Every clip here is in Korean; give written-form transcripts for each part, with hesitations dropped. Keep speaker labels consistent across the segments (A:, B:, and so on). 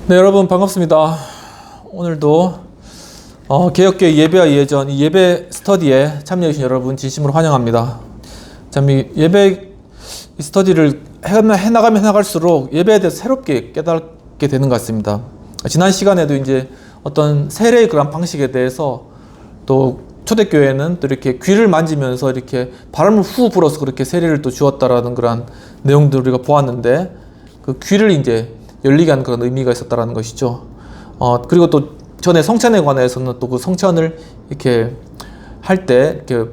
A: 네, 여러분 반갑습니다. 오늘도 개혁교회 예배와 예전 이 예배 스터디에 참여해주신 여러분 진심으로 환영합니다. 참 이 예배 스터디를 해나가면 해나갈수록 예배에 대해서 새롭게 깨닫게 되는 것 같습니다. 지난 시간에도 이제 어떤 세례의 그런 방식에 대해서 또 초대교회는 또 이렇게 귀를 만지면서 이렇게 바람을 후 불어서 그렇게 세례를 또 주었다라는 그런 내용들을 우리가 보았는데 그 귀를 이제 열리게 하는 그런 의미가 있었다라는 것이죠. 그리고 또 전에 성찬에 관해서는 또 그 성찬을 이렇게 할 때 이렇게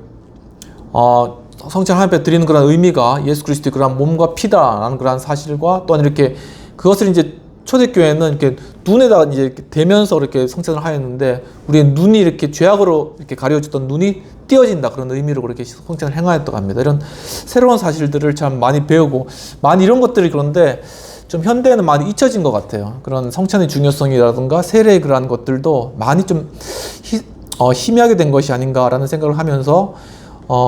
A: 성찬 하나님께 드리는 그런 의미가 예수 그리스도의 그런 몸과 피다라는 그런 사실과 또한 이렇게 그것을 이제 초대교회는 이렇게 눈에다 이제 이렇게 대면서 이렇게 성찬을 하였는데 우리의 눈이 이렇게 죄악으로 이렇게 가려졌던 눈이 띄어진다 그런 의미로 그렇게 성찬을 행하였다고 합니다. 이런 새로운 사실들을 참 많이 배우고 많이 이런 것들이 그런데 좀 현대에는 많이 잊혀진 것 같아요. 그런 성찬의 중요성이라든가 세례의 그러한 것들도 많이 좀 희미하게 된 것이 아닌가라는 생각을 하면서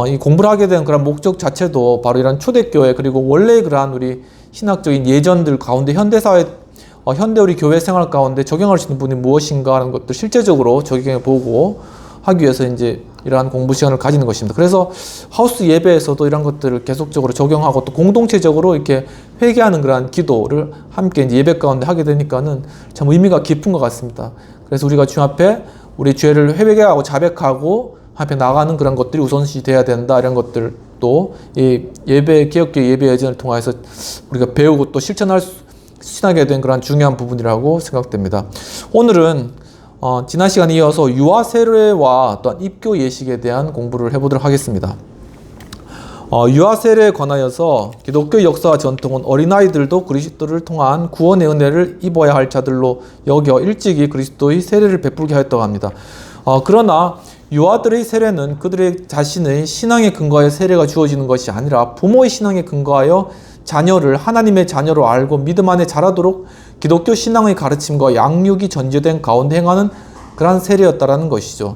A: 이 공부를 하게 된 그런 목적 자체도 바로 이런 초대교회 그리고 원래 그러한 우리 신학적인 예전들 가운데 현대사회 현대 우리 교회 생활 가운데 적용할 수 있는 부분이 무엇인가 하는 것들 실제적으로 적용해 보고 하기 위해서 이제 이러한 공부 시간을 가지는 것입니다. 그래서 하우스 예배에서도 이런 것들을 계속적으로 적용하고 또 공동체적으로 이렇게 회개하는 그러한 기도를 함께 이제 예배 가운데 하게 되니까는 참 의미가 깊은 것 같습니다. 그래서 우리가 주 앞에 우리 죄를 회개하고 자백하고 앞에 나가는 그런 것들이 우선시 돼야 된다. 이런 것들도 이 예배 개혁교회 예배 예전을 통해서 우리가 배우고 또 실천하게 된 그런 중요한 부분이라고 생각됩니다. 오늘은 지난 시간에 이어서 유아 세례와 또한 입교 예식에 대한 공부를 해보도록 하겠습니다. 유아 세례에 관하여서 기독교 역사와 전통은 어린아이들도 그리스도를 통한 구원의 은혜를 입어야 할 자들로 여겨 일찍이 그리스도의 세례를 베풀게 하였다고 합니다. 그러나 유아들의 세례는 그들의 자신의 신앙에 근거하여 세례가 주어지는 것이 아니라 부모의 신앙에 근거하여 자녀를 하나님의 자녀로 알고 믿음 안에 자라도록 기독교 신앙의 가르침과 양육이 전제된 가운데 행하는 그러한 세례였다라는 것이죠.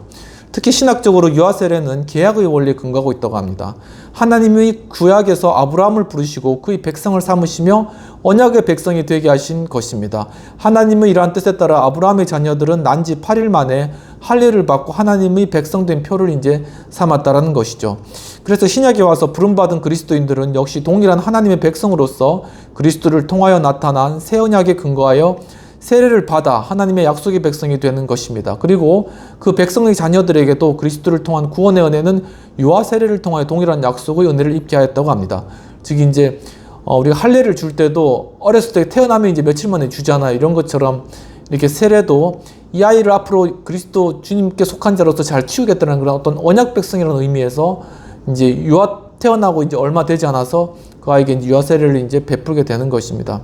A: 특히 신학적으로 유아 세례는 계약의 원리에 근거하고 있다고 합니다. 하나님의 구약에서 아브라함을 부르시고 그의 백성을 삼으시며 언약의 백성이 되게 하신 것입니다. 하나님의 이러한 뜻에 따라 아브라함의 자녀들은 난지 8일 만에 할례를 받고 하나님의 백성된 표를 이제 삼았다라는 것이죠. 그래서 신약에 와서 부름받은 그리스도인들은 역시 동일한 하나님의 백성으로서 그리스도를 통하여 나타난 새 언약에 근거하여 세례를 받아 하나님의 약속의 백성이 되는 것입니다. 그리고 그 백성의 자녀들에게도 그리스도를 통한 구원의 은혜는 유아 세례를 통하여 동일한 약속의 은혜를 입게 하였다고 합니다. 즉 이제 우리가 할례를 줄 때도 어렸을 때 태어나면 이제 며칠 만에 주잖아요. 이런 것처럼 이렇게 세례도 이 아이를 앞으로 그리스도 주님께 속한 자로서 잘 키우겠다는 그런 어떤 언약 백성이라는 의미에서 이제 유아 태어나고 이제 얼마 되지 않아서 그 아이에게 이제 유아 세례를 이제 베풀게 되는 것입니다.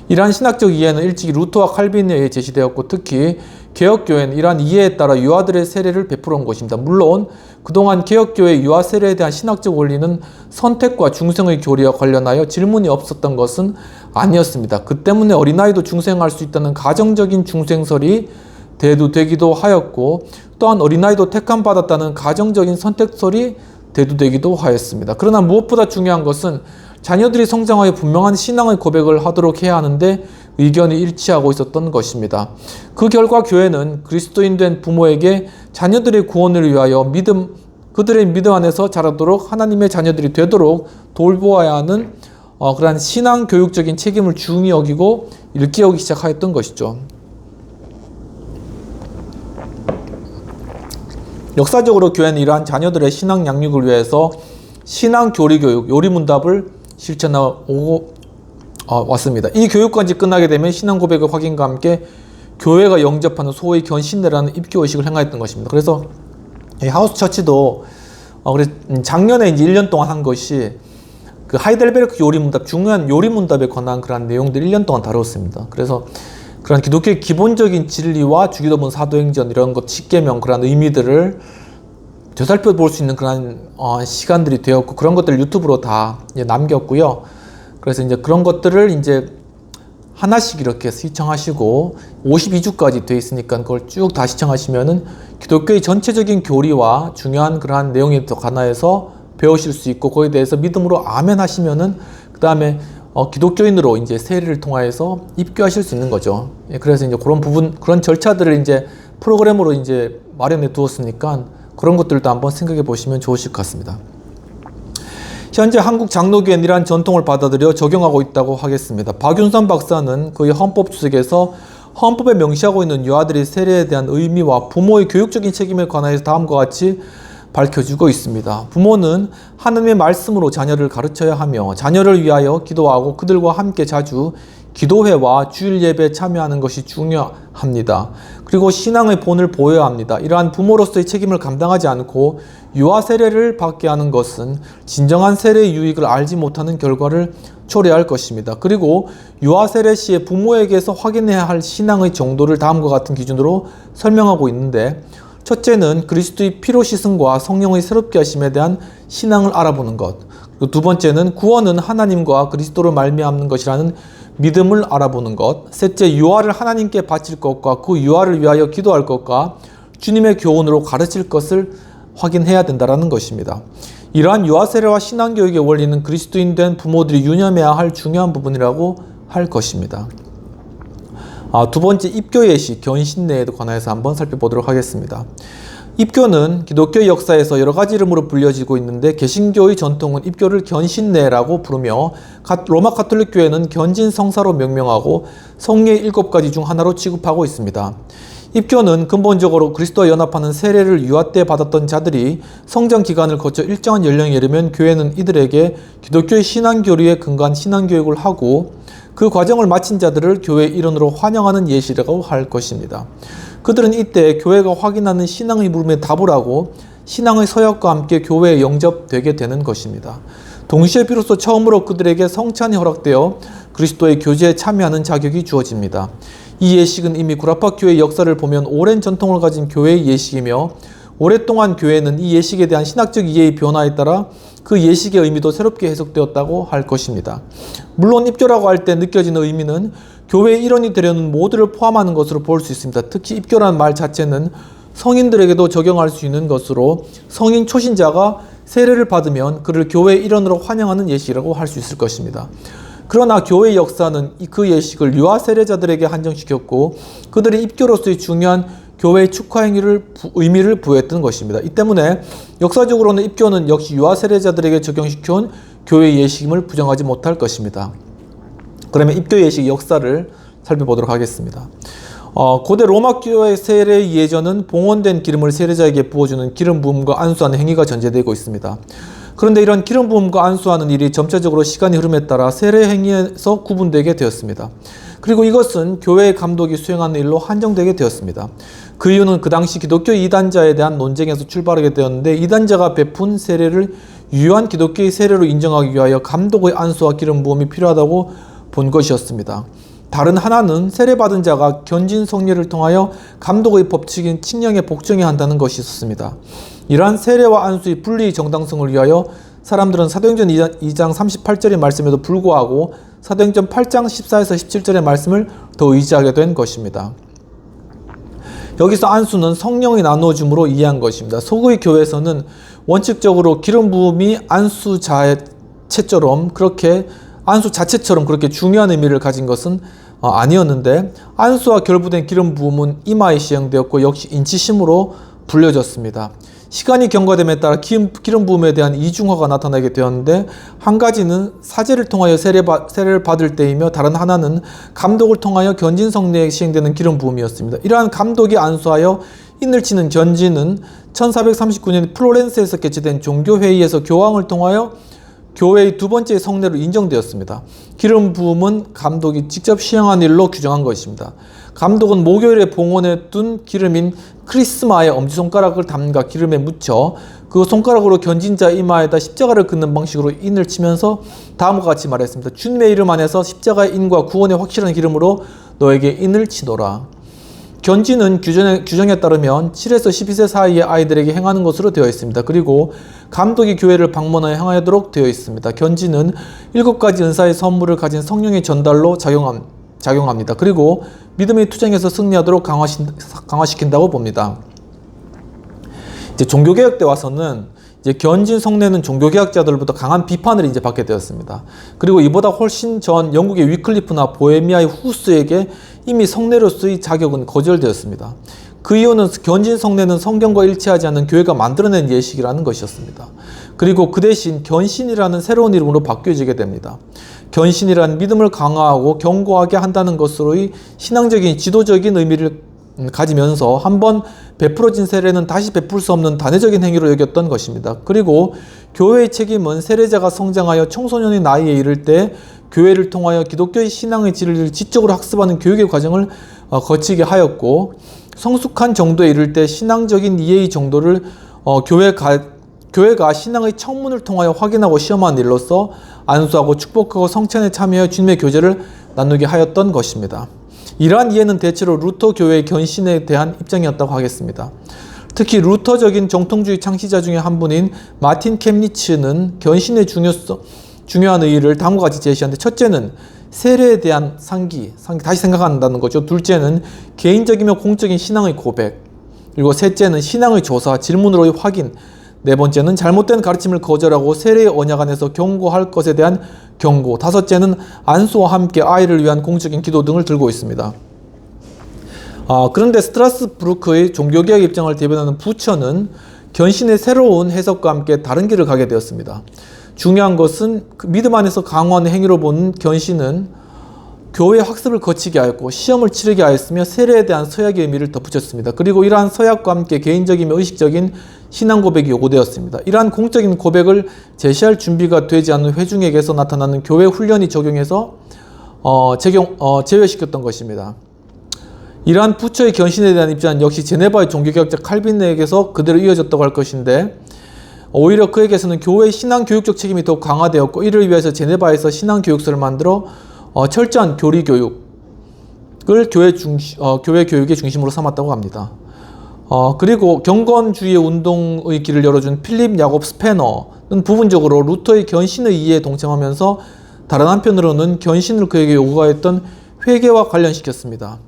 A: 이러한 신학적 이해는 일찍이 루터와 칼빈에 의해 제시되었고 특히 개혁교회는 이러한 이해에 따라 유아들의 세례를 베풀어 온 것입니다. 물론 그동안 개혁교회의 유아 세례에 대한 신학적 원리는 선택과 중생의 교리와 관련하여 질문이 없었던 것은 아니었습니다. 그 때문에 어린아이도 중생할 수 있다는 가정적인 중생설이 대두되기도 하였고 또한 어린아이도 택함받았다는 가정적인 선택설이 대두되기도 하였습니다. 그러나 무엇보다 중요한 것은 자녀들이 성장하여 분명한 신앙의 고백을 하도록 해야 하는데 의견이 일치하고 있었던 것입니다. 그 결과 교회는 그리스도인 된 부모에게 자녀들의 구원을 위하여 그들의 믿음 안에서 자라도록 하나님의 자녀들이 되도록 돌보아야 하는 그러한 신앙 교육적인 책임을 중히 여기고 일깨우기 시작하였던 것이죠. 역사적으로 교회는 이러한 자녀들의 신앙 양육을 위해서 신앙 교리 교육, 요리문답을 실천하고 왔습니다. 이 교육까지 끝나게 되면 신앙 고백의 확인과 함께 교회가 영접하는 소위 견신례라는 입교 의식을 행하였던 것입니다. 그래서 이 하우스 처치도 작년에 이제 1년 동안 한 것이 그 하이델베르크 요리문답, 중요한 요리문답에 관한 그런 내용들 1년 동안 다뤘습니다. 그래서 그런 기독교의 기본적인 진리와 주기도문, 사도행전 이런 것, 십계명 그런 의미들을 되살펴 볼 수 있는 그런 시간들이 되었고 그런 것들을 유튜브로 다 이제 남겼고요. 그래서 이제 그런 것들을 이제 하나씩 이렇게 시청하시고 52주까지 돼 있으니까 그걸 쭉 다 시청하시면은 기독교의 전체적인 교리와 중요한 그러한 내용에 관하여서 배우실 수 있고 거기에 대해서 믿음으로 아멘 하시면은 그 다음에 기독교인으로 이제 세례를 통하여서 입교하실 수 있는 거죠. 예, 그래서 이제 그런 부분, 그런 절차들을 이제 프로그램으로 이제 마련해 두었으니까 그런 것들도 한번 생각해 보시면 좋으실 것 같습니다. 현재 한국 장로교회는 이러한 전통을 받아들여 적용하고 있다고 하겠습니다. 박윤선 박사는 그의 헌법 주석에서 헌법에 명시하고 있는 유아들의 세례에 대한 의미와 부모의 교육적인 책임에 관하여서 다음과 같이 밝혀주고 있습니다. 부모는 하나님의 말씀으로 자녀를 가르쳐야 하며 자녀를 위하여 기도하고 그들과 함께 자주 기도회와 주일 예배에 참여하는 것이 중요합니다. 그리고 신앙의 본을 보여야 합니다. 이러한 부모로서의 책임을 감당하지 않고 유아 세례를 받게 하는 것은 진정한 세례의 유익을 알지 못하는 결과를 초래할 것입니다. 그리고 유아 세례 시에 부모에게서 확인해야 할 신앙의 정도를 다음과 같은 기준으로 설명하고 있는데, 첫째는 그리스도의 피로 씻음과 성령의 새롭게 하심에 대한 신앙을 알아보는 것. 두 번째는 구원은 하나님과 그리스도로 말미암는 것이라는 믿음을 알아보는 것. 셋째, 유아를 하나님께 바칠 것과 그 유아를 위하여 기도할 것과 주님의 교훈으로 가르칠 것을 확인해야 된다는 것입니다. 이러한 유아 세례와 신앙교육의 원리는 그리스도인 된 부모들이 유념해야 할 중요한 부분이라고 할 것입니다. 두 번째, 입교 예식, 견신례에 관해서 한번 살펴보도록 하겠습니다. 입교는 기독교의 역사에서 여러 가지 이름으로 불려지고 있는데, 개신교의 전통은 입교를 견신례라고 부르며 로마 가톨릭 교회는 견진 성사로 명명하고 성례의 7가지 중 하나로 취급하고 있습니다. 입교는 근본적으로 그리스도와 연합하는 세례를 유아 때 받았던 자들이 성장 기간을 거쳐 일정한 연령에 이르면 교회는 이들에게 기독교의 신앙교리에 근거한 신앙교육을 하고 그 과정을 마친 자들을 교회의 일원으로 환영하는 예시라고 할 것입니다. 그들은 이때 교회가 확인하는 신앙의 물음에 답을 하고 신앙의 서약과 함께 교회에 영접되게 되는 것입니다. 동시에 비로소 처음으로 그들에게 성찬이 허락되어 그리스도의 교제에 참여하는 자격이 주어집니다. 이 예식은 이미 구라파 교회의 역사를 보면 오랜 전통을 가진 교회의 예식이며, 오랫동안 교회는 이 예식에 대한 신학적 이해의 변화에 따라 그 예식의 의미도 새롭게 해석되었다고 할 것입니다. 물론 입교라고 할 때 느껴지는 의미는 교회의 일원이 되려는 모두를 포함하는 것으로 볼 수 있습니다. 특히 입교라는 말 자체는 성인들에게도 적용할 수 있는 것으로 성인 초신자가 세례를 받으면 그를 교회의 일원으로 환영하는 예식이라고 할 수 있을 것입니다. 그러나 교회의 역사는 그 예식을 유아 세례자들에게 한정시켰고 그들의 입교로서의 중요한 교회의 축하 의미를 부여했던 것입니다. 이 때문에 역사적으로는 입교는 역시 유아 세례자들에게 적용시켜온 교회의 예식임을 부정하지 못할 것입니다. 그러면 입교 예식 역사를 살펴보도록 하겠습니다. 고대 로마 교회 세례의 예전은 봉헌된 기름을 세례자에게 부어주는 기름 부음과 안수하는 행위가 전제되고 있습니다. 그런데 이런 기름 부음과 안수하는 일이 점차적으로 시간이 흐름에 따라 세례 행위에서 구분되게 되었습니다. 그리고 이것은 교회의 감독이 수행하는 일로 한정되게 되었습니다. 그 이유는 그 당시 기독교 이단자에 대한 논쟁에서 출발하게 되었는데, 이단자가 베푼 세례를 유효한 기독교의 세례로 인정하기 위하여 감독의 안수와 기름 부음이 필요하다고 본 것이었습니다. 다른 하나는 세례받은 자가 견진 성례를 통하여 감독의 법칙인 칙령에 복종해야 한다는 것이 있었습니다. 이러한 세례와 안수의 분리의 정당성을 위하여 사람들은 사도행전 2장 38절의 말씀에도 불구하고 사도행전 8장 14에서 17절의 말씀을 더 의지하게 된 것입니다. 여기서 안수는 성령이 나누어줌으로 이해한 것입니다. 소의 교회에서는 원칙적으로 기름 부음이 안수 자체처럼 그렇게 중요한 의미를 가진 것은 아니었는데, 안수와 결부된 기름 부음은 이마에 시행되었고 역시 인치심으로 불려졌습니다. 시간이 경과됨에 따라 기름 부음에 대한 이중화가 나타나게 되었는데, 한 가지는 사제를 통하여 세례를 받을 때이며 다른 하나는 감독을 통하여 견진 성례에 시행되는 기름 부음이었습니다. 이러한 감독이 안수하여 인을 치는 견진은 1439년 플로렌스에서 개최된 종교회의에서 교황을 통하여 교회의 두 번째 성례로 인정되었습니다. 기름 부음은 감독이 직접 시행한 일로 규정한 것입니다. 감독은 목요일에 봉헌해 둔 기름인 크리스마의 엄지손가락을 담가 기름에 묻혀 그 손가락으로 견진 자 이마에다 십자가를 긋는 방식으로 인을 치면서 다음과 같이 말했습니다. 주님의 이름 안에서 십자가의 인과 구원의 확실한 기름으로 너에게 인을 치노라. 견진은 규정에 따르면 7에서 12세 사이의 아이들에게 행하는 것으로 되어 있습니다. 그리고 감독이 교회를 방문하여 행하도록 되어 있습니다. 견진은 7가지 은사의 선물을 가진 성령의 전달로 작용합니다. 그리고 믿음의 투쟁에서 승리하도록 강화시킨다고 봅니다. 이제 종교개혁 때 와서는 이제 견진 성례는 종교개혁자들로부터 강한 비판을 이제 받게 되었습니다. 그리고 이보다 훨씬 전 영국의 위클리프나 보헤미아의 후스에게 이미 성례로서의 자격은 거절되었습니다. 그 이유는 견진 성례는 성경과 일치하지 않는 교회가 만들어낸 예식이라는 것이었습니다. 그리고 그 대신 견신이라는 새로운 이름으로 바뀌어지게 됩니다. 견신이란 믿음을 강화하고 견고하게 한다는 것으로의 신앙적인 지도적인 의미를 가지면서 한번 베풀어진 세례는 다시 베풀 수 없는 단회적인 행위로 여겼던 것입니다. 그리고 교회의 책임은 세례자가 성장하여 청소년의 나이에 이를 때 교회를 통하여 기독교의 신앙의 진리를 지적으로 학습하는 교육의 과정을 거치게 하였고, 성숙한 정도에 이를 때 신앙적인 이해의 정도를 교회가 신앙의 청문을 통하여 확인하고 시험하는 일로서 안수하고 축복하고 성찬에 참여하여 주님의 교제를 나누게 하였던 것입니다. 이러한 이해는 대체로 루터 교회의 견신에 대한 입장이었다고 하겠습니다. 특히 루터적인 정통주의 창시자 중에 한 분인 마틴 캠니츠는 견신의 중요한 의의를 다음과 같이 제시하는데, 첫째는 세례에 대한 상기 다시 생각한다는 거죠. 둘째는 개인적이며 공적인 신앙의 고백, 그리고 셋째는 신앙의 조사, 질문으로의 확인, 네 번째는 잘못된 가르침을 거절하고 세례의 언약 안에서 경고할 것에 대한 경고, 다섯째는 안수와 함께 아이를 위한 공적인 기도 등을 들고 있습니다. 그런데 스트라스부르크의 종교개혁 입장을 대변하는 부처는 견신의 새로운 해석과 함께 다른 길을 가게 되었습니다. 중요한 것은 그 믿음 안에서 강화하는 행위로 보는 견신은 교회 학습을 거치게 하였고 시험을 치르게 하였으며 세례에 대한 서약의 의미를 덧붙였습니다. 그리고 이러한 서약과 함께 개인적이며 의식적인 신앙 고백이 요구되었습니다. 이러한 공적인 고백을 제시할 준비가 되지 않은 회중에게서 나타나는 교회 훈련이 적용해서 제외시켰던 것입니다. 이러한 부처의 견신에 대한 입장은 역시 제네바의 종교개혁자 칼빈에게서 그대로 이어졌다고 할 것인데, 오히려 그에게서는 교회의 신앙 교육적 책임이 더욱 강화되었고, 이를 위해서 제네바에서 신앙 교육서를 만들어 철저한 교리 교육을 교회 교육의 중심으로 삼았다고 합니다. 그리고 경건주의 운동의 길을 열어준 필립 야곱 스페너는 부분적으로 루터의 견신의 이해에 동참하면서 다른 한편으로는 견신을 그에게 요구하였던 회개와 관련시켰습니다.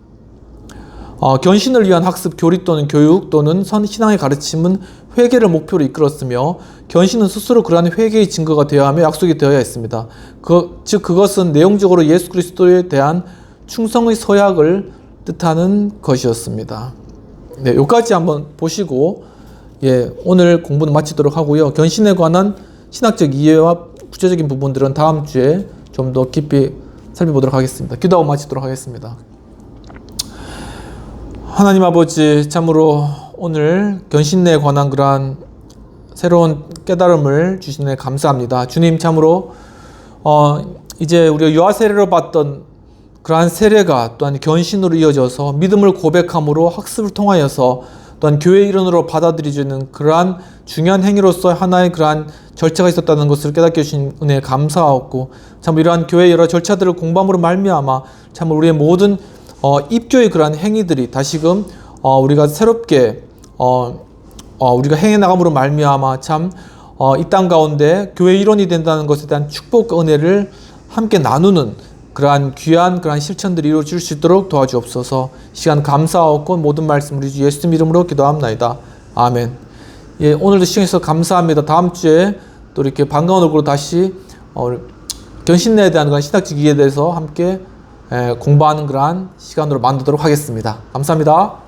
A: 견신을 위한 학습, 교리 또는 교육 또는 신앙의 가르침은 회개를 목표로 이끌었으며, 견신은 스스로 그러한 회개의 증거가 되어야 하며 약속이 되어야 했습니다. 즉 그것은 내용적으로 예수 그리스도에 대한 충성의 서약을 뜻하는 것이었습니다. 네, 여기까지 한번 보시고 오늘 공부는 마치도록 하고요. 견신에 관한 신학적 이해와 구체적인 부분들은 다음 주에 좀 더 깊이 살펴보도록 하겠습니다. 기도하고 마치도록 하겠습니다. 하나님 아버지, 참으로 오늘 견신에 관한 그러한 새로운 깨달음을 주시네 감사합니다. 주님, 참으로 이제 우리가 유아 세례로 봤던 그러한 세례가 또한 견신으로 이어져서 믿음을 고백함으로 학습을 통하여서 또한 교회 일원으로 받아들여지는 그러한 중요한 행위로서 하나의 그러한 절차가 있었다는 것을 깨닫게 해주신 은혜에 감사하고, 참 이러한 교회의 여러 절차들을 공부함으로 말미암아 참 우리의 모든 입교의 그러한 행위들이 다시금 우리가 새롭게 우리가 행해 나감으로 말미암아 참 이 땅 가운데 교회 일원이 된다는 것에 대한 축복과 은혜를 함께 나누는 그러한 귀한 그러한 실천들이 이루어질 수 있도록 도와주옵소서. 시간 감사하고 모든 말씀 우리 주 예수님 이름으로 기도합나이다. 아멘. 오늘도 시청해주셔서 감사합니다. 다음 주에 또 이렇게 반가운 얼굴로 다시 견신에 대한 그런 신학적 이해에 대해서 함께 공부하는 그러한 시간으로 만들도록 하겠습니다. 감사합니다.